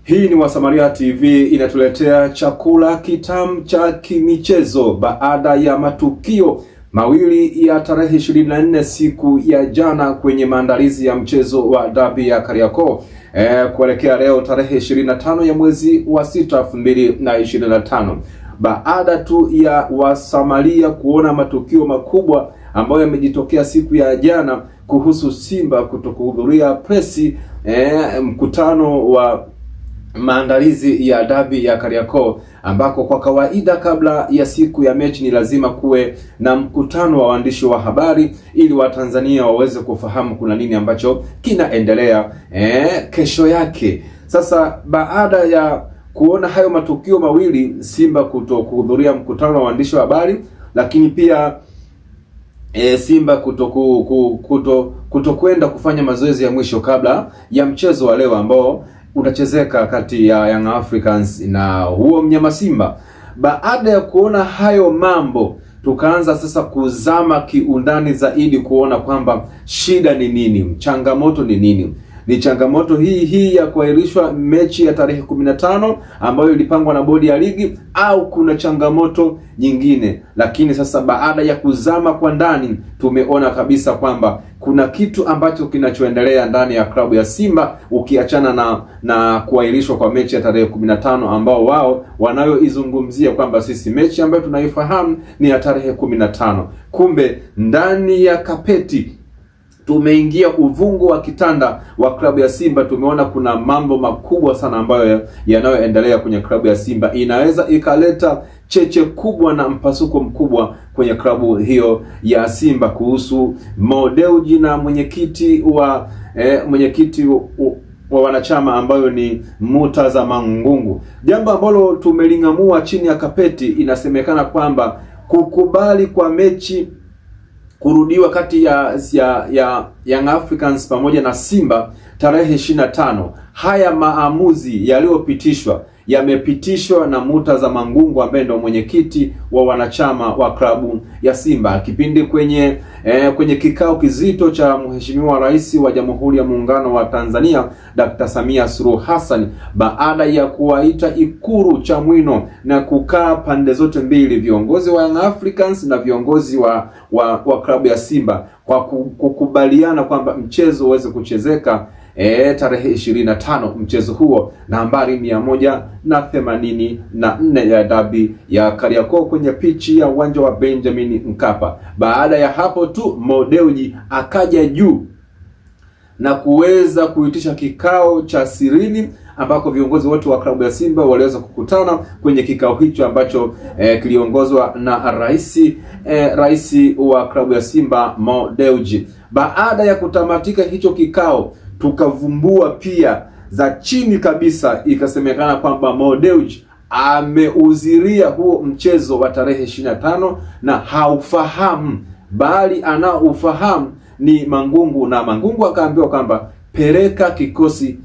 Hii ni Wasamaria TV inatuletea chakula kitamu cha kimichezo baada ya matukio mawili ya tarehe 24 siku ya jana kwenye maandalizi ya mchezo wa dabi ya Kariakoo kuelekea leo tarehe 25 ya mwezi wa 6 2025. Baada tu ya Wasamaria kuona matukio makubwa ambayo yamejitokea siku ya jana kuhusu Simba kutokuhudhuria presi mkutano wa maandalizi ya dabi ya Kariakoo, ambako kwa kawaida kabla ya siku ya mechi ni lazima kuwe na mkutano wa waandishi wa habari ili Watanzania waweze kufahamu kuna nini ambacho kinaendelea kesho yake. Sasa baada ya kuona hayo matukio mawili, Simba kutokuhudhuria mkutano wa waandishi wa habari, lakini pia Simba kutokwenda kufanya mazoezi ya mwisho kabla ya mchezo wa leo ambao utachezeka kati ya Young Africans na huo mnyama Simba. Baada ya kuona hayo mambo, tukaanza sasa kuzama kiundani zaidi kuona kwamba shida ni nini, changamoto ni nini. Ni changamoto hii ya kuahirishwa mechi ya tarehe 15 ambayo ilipangwa na bodi ya ligi, au kuna changamoto nyingine? Lakini sasa baada ya kuzama kwa ndani, tumeona kabisa kwamba kuna kitu ambacho kinachoendelea ndani ya klabu ya Simba, ukiachana na kuahirishwa kwa mechi ya tarehe 15 ambao wao wanayoizungumzia kwamba sisi mechi ambayo tunaifahamu ni ya tarehe 15. Kumbe ndani ya kapeti tumeingia uvungu wa kitanda wa klabu ya Simba. Tumeona kuna mambo makubwa sana ambayo yanayoendelea kwenye klabu ya Simba, inaweza ikaleta cheche kubwa na mpasuko mkubwa kwenye klabu hiyo ya Simba kuhusu Mo Dewji na mwenyekiti wa wanachama ambayo ni Murtaza Mangungu. Jambo ambalo tumelingamua chini ya kapeti, inasemekana kwamba kukubali kwa mechi kurudiwa kati ya Young Africans pamoja na Simba tarehe 25. Haya maamuzi yaliyopitishwa yamepitishwa na Murtaza Mangungu ambaye ndio mwenyekiti wa wanachama wa klabu ya Simba, kipindi kwenye kikao kizito cha Mheshimiwa Rais wa Jamhuri ya Muungano wa Tanzania Dr. Samia Suluhu Hassan, baada ya kuwaita Ikulu Chamwino na kukaa pande zote mbili, viongozi wa Young Africans na viongozi wa klabu ya Simba, kwa kukubaliana kwamba mchezo uweze kuchezeka tarehe 25, mchezo huo nambari 184 ya dabi ya Kariakoo kwenye pichi ya uwanja wa Benjamin Mkapa. Baada ya hapo tu Mo Dewji akaja juu na kuweza kuitisha kikao cha sirini ambako viongozi wote wa klabu ya Simba waliweza kukutana kwenye kikao hicho ambacho kiliongozwa na rais wa klabu ya Simba Mo Dewji. Baada ya kutamatika hicho kikao, tukavumbua pia za chini kabisa, ikasemekana kwamba Mo Dewji ameuziria huo mchezo wa tarehe 25 na haufahamu, bali anaufahamu ni Mangungu, na Mangungu akaambiwa kwamba peleka kikosi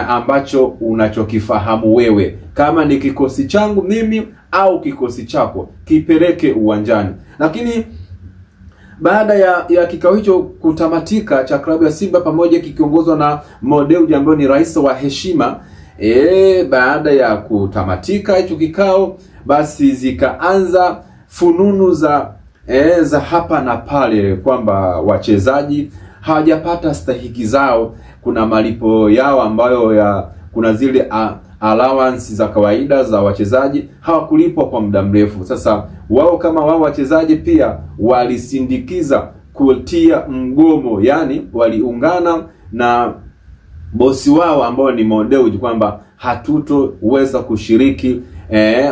ambacho unachokifahamu wewe, kama ni kikosi changu mimi au kikosi chako, kipeleke uwanjani. Lakini baada ya kikao hicho kutamatika cha klabu ya Simba pamoja kikiongozwa na Mo Dewji ambaye ni rais wa heshima, baada ya kutamatika hicho kikao, basi zikaanza fununu za hapa na pale kwamba wachezaji hawajapata stahiki zao, kuna malipo yao ambayo kuna zile allowance za kawaida za wachezaji hawakulipwa kwa muda mrefu. Sasa wao kama wao wachezaji pia walisindikiza kutia mgomo, yani waliungana na bosi wao ambao ni Mo Dewji kwamba hatutoweza kushiriki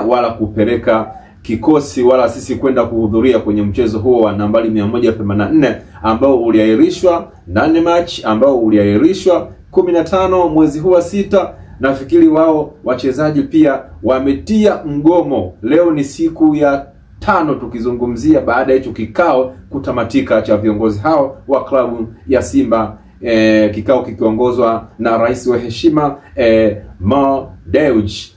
wala kupeleka kikosi wala sisi kwenda kuhudhuria kwenye mchezo huo wa nambari 184 ambao uliahirishwa 8 Machi, ambao uliahirishwa 15 mwezi huu wa 6. Nafikiri wao wachezaji pia wametia mgomo. Leo ni siku ya 5 tukizungumzia baada ya hicho kikao kutamatika cha viongozi hao wa klabu ya Simba, kikao kikiongozwa na rais wa heshima Mo Dewji.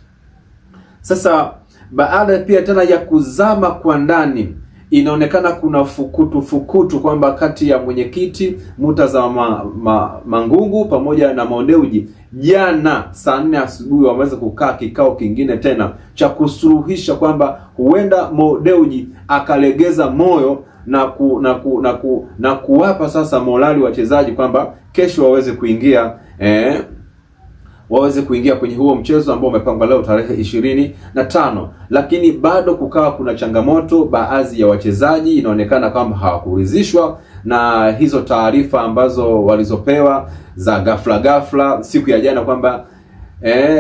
Sasa baada pia tena ya kuzama kwa ndani, inaonekana kuna fukutu kwamba kati ya mwenyekiti Murtaza Mangungu pamoja na Mo Dewji jana saa 4 asubuhi wameweza kukaa kikao kingine tena cha kusuluhisha kwamba huenda Mo Dewji akalegeza moyo na kuwapa sasa morali wachezaji kwamba kesho waweze kuingia kwenye huo mchezo ambao umepangwa leo tarehe 25. Lakini bado kukawa kuna changamoto, baadhi ya wachezaji inaonekana kwamba hawakuridhishwa na hizo taarifa ambazo walizopewa za ghafla siku ya jana kwamba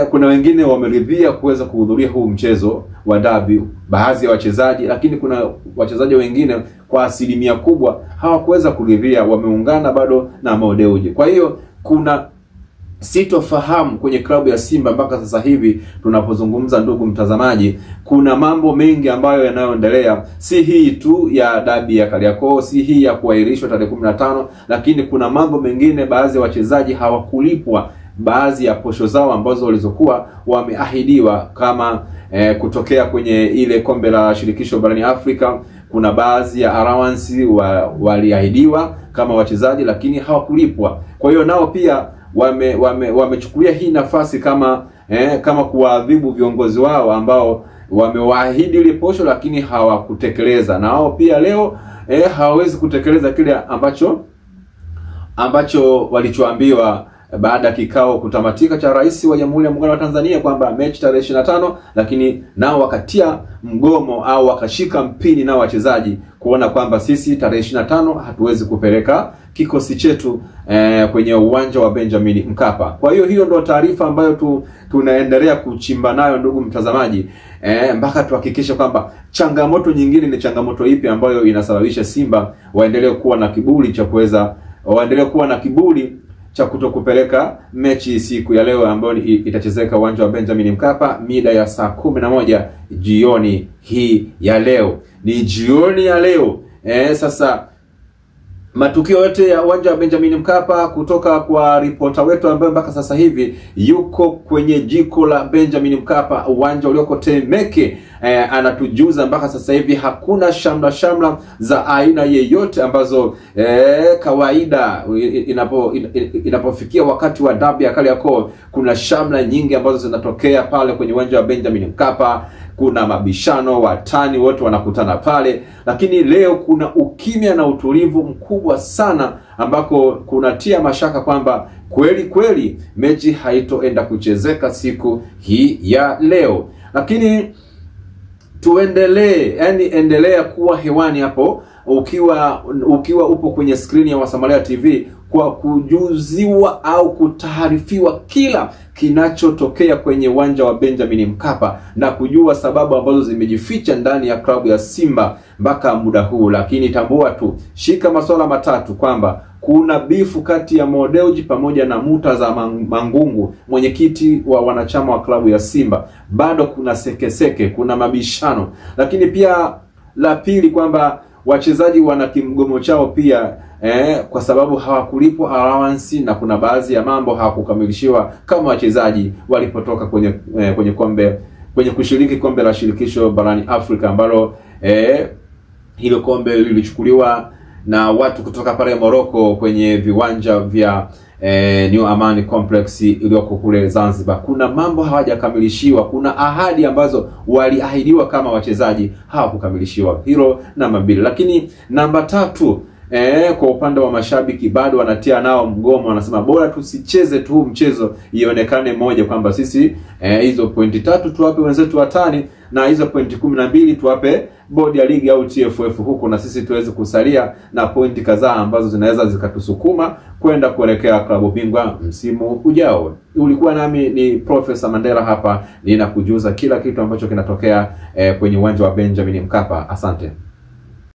kuna wengine wameridhia kuweza kuhudhuria huu mchezo wa dabi, baadhi ya wachezaji, lakini kuna wachezaji wengine kwa asilimia kubwa hawakuweza kuridhia, wameungana bado na Mo Dewji. Kwa hiyo kuna sitofahamu kwenye klabu ya Simba mpaka sasa hivi tunapozungumza, ndugu mtazamaji. Kuna mambo mengi ambayo yanayoendelea, si hii tu ya dabi ya Kariakoo, si hii ya kuahirishwa tarehe 15, lakini kuna mambo mengine. Baadhi ya wachezaji hawakulipwa baadhi ya posho zao ambazo walizokuwa wameahidiwa, kama kutokea kwenye ile kombe la shirikisho barani Afrika. Kuna baadhi ya allowance waliahidiwa kama wachezaji, lakini hawakulipwa. Kwa hiyo nao pia wamechukulia hii nafasi kama kuwaadhibu viongozi wao ambao wamewaahidi ile posho lakini hawakutekeleza. Na wao pia leo hawawezi kutekeleza kile ambacho walichoambiwa baada ya kikao kutamatika cha Rais wa Jamhuri ya Muungano wa Tanzania kwamba mechi tarehe 25, lakini nao wakatia mgomo au wakashika mpini nao wachezaji kuona kwamba sisi tarehe 25 hatuwezi kupeleka kikosi chetu kwenye uwanja wa Benjamin Mkapa. Kwa hiyo ndio taarifa ambayo tunaendelea kuchimba nayo, ndugu mtazamaji, mpaka tuhakikishe kwamba changamoto nyingine ni changamoto ipi ambayo inasababisha Simba waendelee kuwa na kiburi cha kutokupeleka mechi siku ya leo ambayo itachezeka uwanja wa Benjamin Mkapa mida ya saa 11 jioni hii ya leo. Ni jioni ya leo. Sasa matukio yote ya uwanja wa Benjamin Mkapa kutoka kwa ripota wetu ambaye mpaka sasa hivi yuko kwenye jiko la Benjamin Mkapa, uwanja ulioko Temeke, anatujuza mpaka sasa hivi hakuna shamla za aina yeyote ambazo kawaida inapofikia wakati wa dabi ya Kariakoo kuna shamla nyingi ambazo zinatokea pale kwenye uwanja wa Benjamin Mkapa. Kuna mabishano, watani wote wanakutana pale, lakini leo kuna ukimya na utulivu mkubwa sana ambako kunatia mashaka kwamba kweli mechi haitoenda kuchezeka siku hii ya leo. Lakini tuendelee, endelea kuwa hewani hapo ukiwa upo kwenye screen ya Wasamaria TV kwa kujuziwa au kutaarifiwa kila kinachotokea kwenye uwanja wa Benjamin Mkapa na kujua sababu ambazo zimejificha ndani ya klabu ya Simba mpaka muda huu. Lakini tambua tu, shika masuala matatu kwamba kuna bifu kati ya Mo Dewji pamoja na Murtaza Mangungu, mwenyekiti wa wanachama wa klabu ya Simba. Bado kuna sekeseke, kuna mabishano. Lakini pia la pili kwamba wachezaji wana kimgomo chao pia kwa sababu hawakulipwa allowance na kuna baadhi ya mambo hawakukamilishiwa kama wachezaji walipotoka kwenye kushiriki kombe la shirikisho barani Afrika ambalo hilo kombe lilichukuliwa na watu kutoka pale Morocco kwenye viwanja vya New Amani Complex iliyoko kule Zanzibar. Kuna mambo hawajakamilishiwa, kuna ahadi ambazo waliahidiwa kama wachezaji hawakukamilishiwa. Hilo namba 2. Lakini namba 3, kwa upande wa mashabiki bado wanatia nao mgomo, wanasema bora tusicheze tu mchezo, ionekane moja kwamba sisi hizo pointi 3 tuwape wenzetu watani na hizo pointi 12 tuwape bodi ya ligi au TFF huko, na sisi tuweze kusalia na pointi kadhaa ambazo zinaweza zikatusukuma kwenda kuelekea klabu bingwa msimu ujao. Ulikuwa nami ni Profesa Mandela hapa, ninakujuza kila kitu ambacho kinatokea kwenye uwanja wa Benjamin Mkapa. Asante.